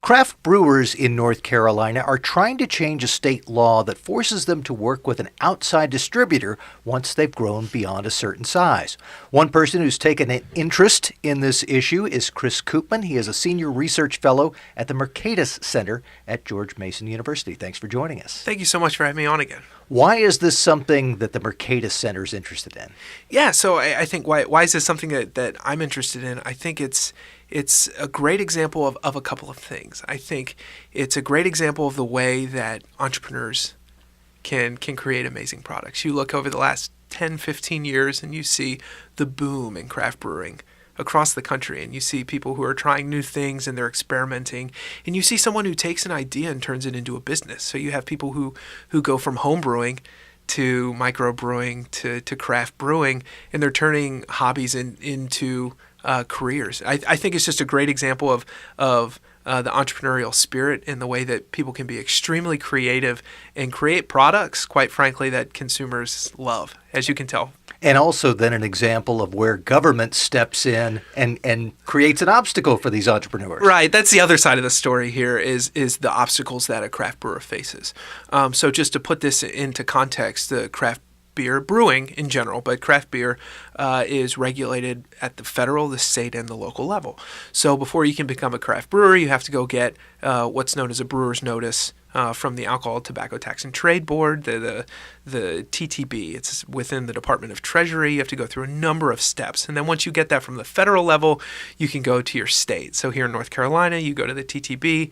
Craft brewers in North Carolina are trying to change a state law that forces them to work with an outside distributor once they've grown beyond a certain size. One person who's taken an interest in this issue is Chris Koopman. He is a senior research fellow at the Mercatus Center at George Mason University. Thanks for joining us. Thank you so much for having me on again. Why is this something that the Mercatus Center is interested in? Yeah, so I think why is this something that I'm interested in? I think it's a great example of a couple of things. I think it's a great example of the way that entrepreneurs can create amazing products. You look over the last 10, 15 years and you see the boom in craft brewing across the country, and you see people who are trying new things and they're experimenting, and you see someone who takes an idea and turns it into a business. So you have people who go from home brewing to micro brewing to craft brewing, and they're turning hobbies into careers. I think it's just a great example of the entrepreneurial spirit and the way that people can be extremely creative and create products, quite frankly, that consumers love, as you can tell. And also then an example of where government steps in and creates an obstacle for these entrepreneurs. Right. That's the other side of the story here is the obstacles that a craft brewer faces. So just to put this into context, the craft beer brewing in general, but craft beer is regulated at the federal, the state, and the local level. So before you can become a craft brewer, you have to go get what's known as a brewer's notice from the Alcohol, Tobacco Tax and Trade Board, the TTB. It's within the Department of Treasury. You have to go through a number of steps. And then once you get that from the federal level, you can go to your state. So here in North Carolina, you go to the TTB.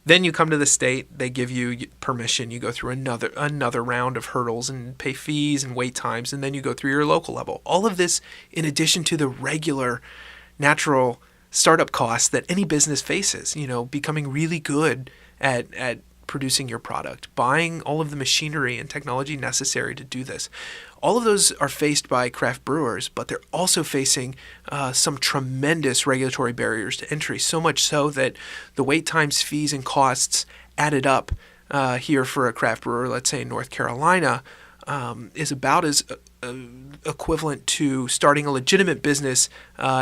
Then you come to the state, they give you permission, you go through another round of hurdles and pay fees and wait times, and then you go through your local level. All of this in addition to the regular natural startup costs that any business faces, becoming really good at producing your product, buying all of the machinery and technology necessary to do this. All of those are faced by craft brewers, but they're also facing some tremendous regulatory barriers to entry, so much so that the wait times, fees, and costs added up here for a craft brewer, let's say in North Carolina, is about as equivalent to starting a legitimate business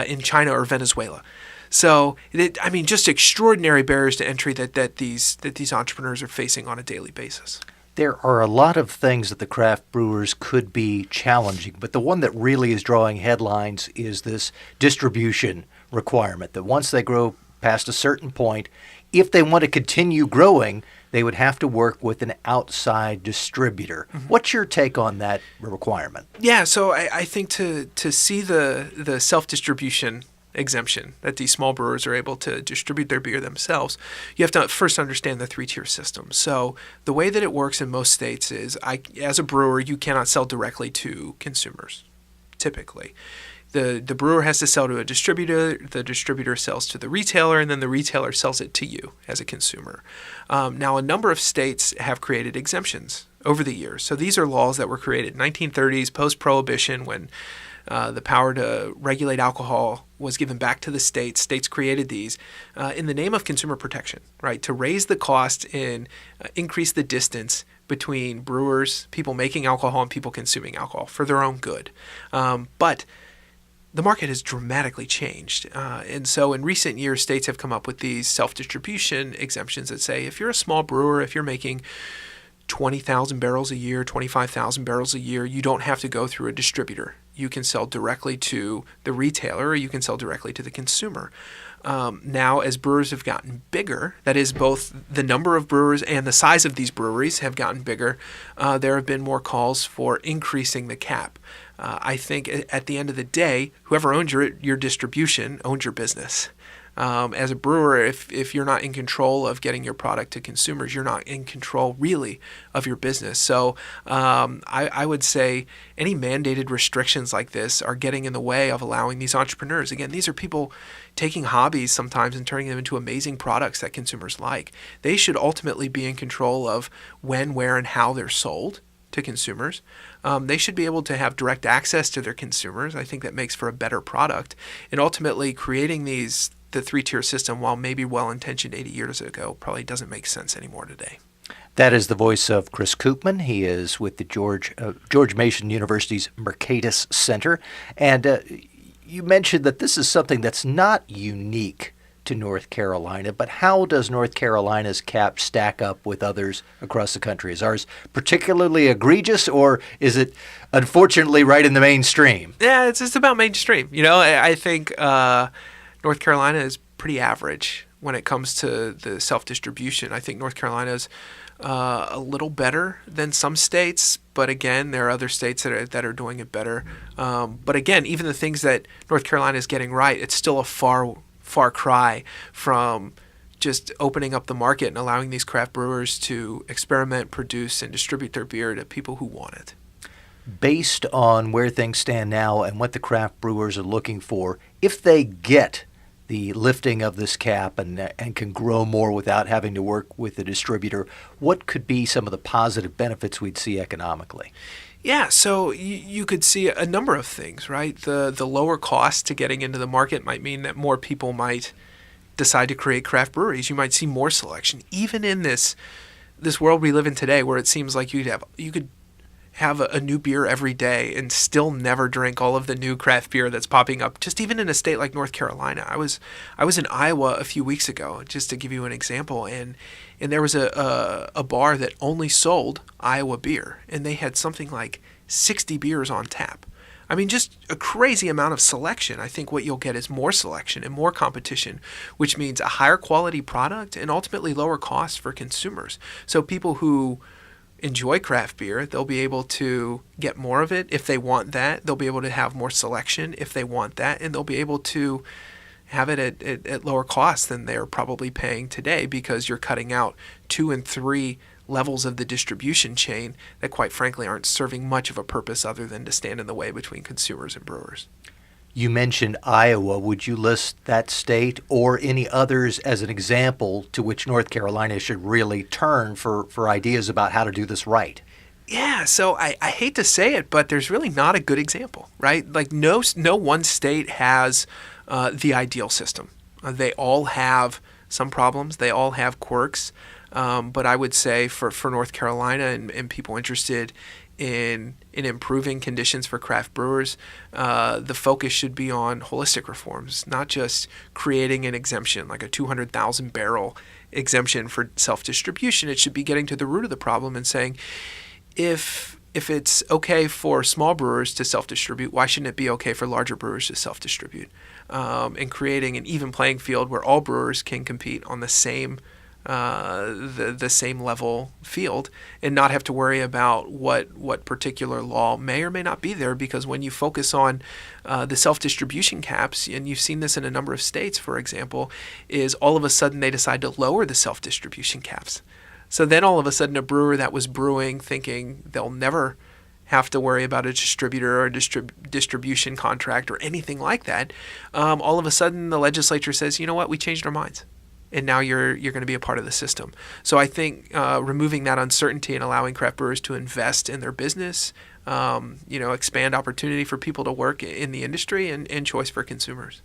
in China or Venezuela. So, just extraordinary barriers to entry that these entrepreneurs are facing on a daily basis. There are a lot of things that the craft brewers could be challenging, but the one that really is drawing headlines is this distribution requirement, that once they grow past a certain point, if they want to continue growing, they would have to work with an outside distributor. Mm-hmm. What's your take on that requirement? Yeah, so I think to see the self-distribution exemption that these small brewers are able to distribute their beer themselves, you have to first understand the three-tier system. So the way that it works in most states is, as a brewer, you cannot sell directly to consumers, typically. The brewer has to sell to a distributor, the distributor sells to the retailer, and then the retailer sells it to you as a consumer. Now, a number of states have created exemptions over the years. So these are laws that were created in 1930s, post-prohibition, when the power to regulate alcohol was given back to the states. States created these in the name of consumer protection, right? To raise the cost and increase the distance between brewers, people making alcohol, and people consuming alcohol for their own good. But the market has dramatically changed. And so in recent years, states have come up with these self-distribution exemptions that say if you're a small brewer, if you're making 20,000 barrels a year, 25,000 barrels a year, you don't have to go through a distributor. You can sell directly to the retailer, or you can sell directly to the consumer. Now, as brewers have gotten bigger, that is, both the number of brewers and the size of these breweries have gotten bigger, there have been more calls for increasing the cap. I think at the end of the day, whoever owns your distribution owns your business. As a brewer, if you're not in control of getting your product to consumers, you're not in control really of your business. So I would say any mandated restrictions like this are getting in the way of allowing these entrepreneurs. Again, these are people taking hobbies sometimes and turning them into amazing products that consumers like. They should ultimately be in control of when, where, and how they're sold to consumers. They should be able to have direct access to their consumers. I think that makes for a better product. And ultimately creating the three-tier system, while maybe well-intentioned 80 years ago, probably doesn't make sense anymore today. That is the voice of Chris Koopman. He is with the George Mason University's Mercatus Center. And you mentioned that this is something that's not unique to North Carolina, but how does North Carolina's cap stack up with others across the country? Is ours particularly egregious, or is it unfortunately right in the mainstream? Yeah, it's just about mainstream. I think North Carolina is pretty average when it comes to the self-distribution. I think North Carolina's a little better than some states, but again, there are other states that are doing it better. But again, even the things that North Carolina is getting right, it's still a far cry from just opening up the market and allowing these craft brewers to experiment, produce, and distribute their beer to people who want it. Based on where things stand now and what the craft brewers are looking for, if they get the lifting of this cap and can grow more without having to work with the distributor, what could be some of the positive benefits we'd see economically? Yeah, so you could see a number of things, right? The lower cost to getting into the market might mean that more people might decide to create craft breweries. You might see more selection, even in this world we live in today, where it seems like you could have a new beer every day and still never drink all of the new craft beer that's popping up. Just even in a state like North Carolina, I was in Iowa a few weeks ago, just to give you an example, and there was a bar that only sold Iowa beer, and they had something like 60 beers on tap. I mean, just a crazy amount of selection. I think what you'll get is more selection and more competition, which means a higher quality product and ultimately lower costs for consumers. So people who enjoy craft beer, they'll be able to get more of it if they want that. They'll be able to have more selection if they want that, and they'll be able to have it at lower cost than they're probably paying today, because you're cutting out 2 and 3 levels of the distribution chain that quite frankly aren't serving much of a purpose other than to stand in the way between consumers and brewers. You mentioned Iowa. Would you list that state or any others as an example to which North Carolina should really turn for ideas about how to do this right? Yeah, so I hate to say it, but there's really not a good example, right? Like no one state has the ideal system. They all have some problems. They all have quirks. But I would say for North Carolina and people interested in improving conditions for craft brewers, the focus should be on holistic reforms, not just creating an exemption like a 200,000 barrel exemption for self-distribution. It should be getting to the root of the problem and saying, if it's okay for small brewers to self-distribute, why shouldn't it be okay for larger brewers to self-distribute? And creating an even playing field where all brewers can compete on the same level field and not have to worry about what particular law may or may not be there, because when you focus on the self-distribution caps, and you've seen this in a number of states, for example, is all of a sudden they decide to lower the self-distribution caps. So then all of a sudden a brewer that was brewing thinking they'll never have to worry about a distributor or a distribution contract or anything like that, all of a sudden the legislature says, you know what, we changed our minds. And now you're going to be a part of the system. So I think removing that uncertainty and allowing craft brewers to invest in their business, expand opportunity for people to work in the industry and choice for consumers.